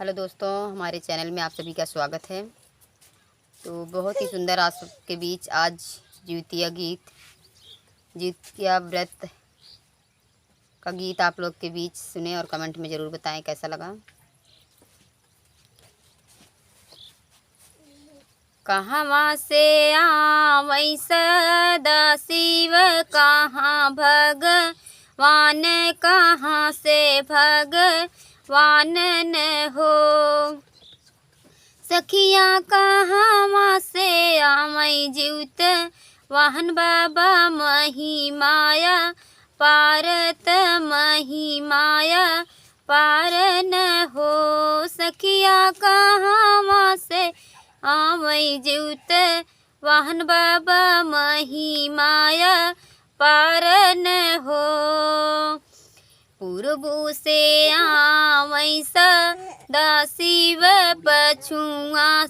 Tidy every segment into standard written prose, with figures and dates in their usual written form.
Hello दोस्तों, हमारे channel में आप सभी का स्वागत है। तो बहुत ही सुंदर आप सबके बीच आज जितिया व्रत का गीत आप लोग के बीच सुने और कमेंट में ज़रूर बताएं कैसा लगा। कहवा से आवै सदा शिव, कहाँ भगवान, कहाँ से भगवान न हो। सखिया कहवा से आवै जीवत वाहन, बाबा मही माया पारत, मही माया पार न हो। सखिया कहवा से आवै जीवत वाहन, बाबा मही माया पार न हो। पूर्व से आवै सदा शिव, पछुआ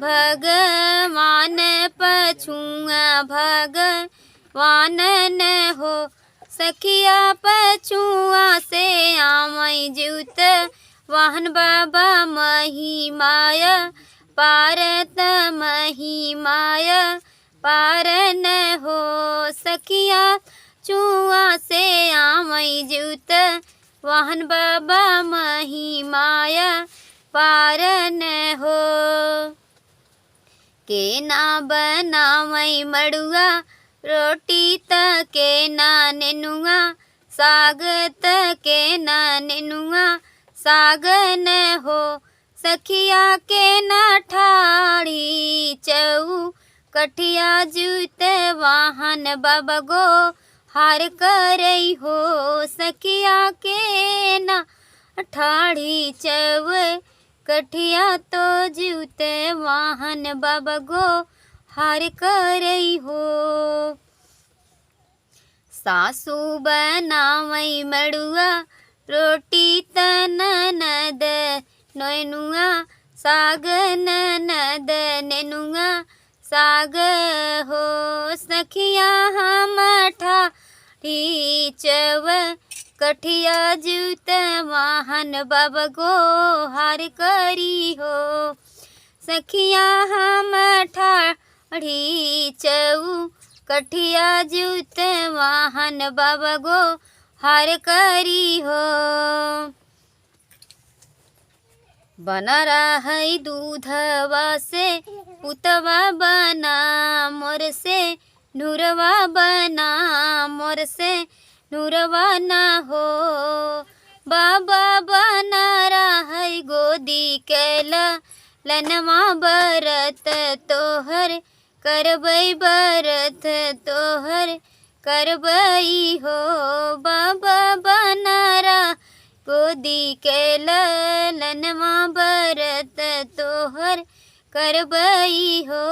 भगवान, पछुआ भगवान न हो। सखिया पछुआ से आवै जीवत वाहन, बाबा मही माया पारत, मही माया पार न हो। सखिया चुआ से आवै जीवत वाहन, बाबा मही माया पार न हो। के ना बनावै मड़ुआ रोटी, त के ना नेनुआ साग, त के ना नेनुआ साग न हो। सखिया के ना ठाड़ी चऊ कठिया जुत वाहन, बाबा गो हार करई हो। सखिया के ना ठाड़ी चव कठिया तो जुत वाहन, बाबा गो हार करई हो। सासू बनावै मड़ुआ रोटी, त ननद नेनुआ साग, ननद नेनुआ साग हो। सखिया हम ठाठी चव कठिया जुत वाहन, बाबा गो हार करी हो। सखिया हम ठाठी चऊ कठिया जुत वाहन, बाबा गो हार करी हो। बना रहै दूधवा से पुतवा, बना मोर से नूरवा, बना मोर से नूरवा न हो। बाबा बना रहै गोदी कैला लनवा, बरत तोहर करबै, बरत तोहर करबै हो। बाबा बना गोदी कैला लनवा, बरत तोहर करबै हो।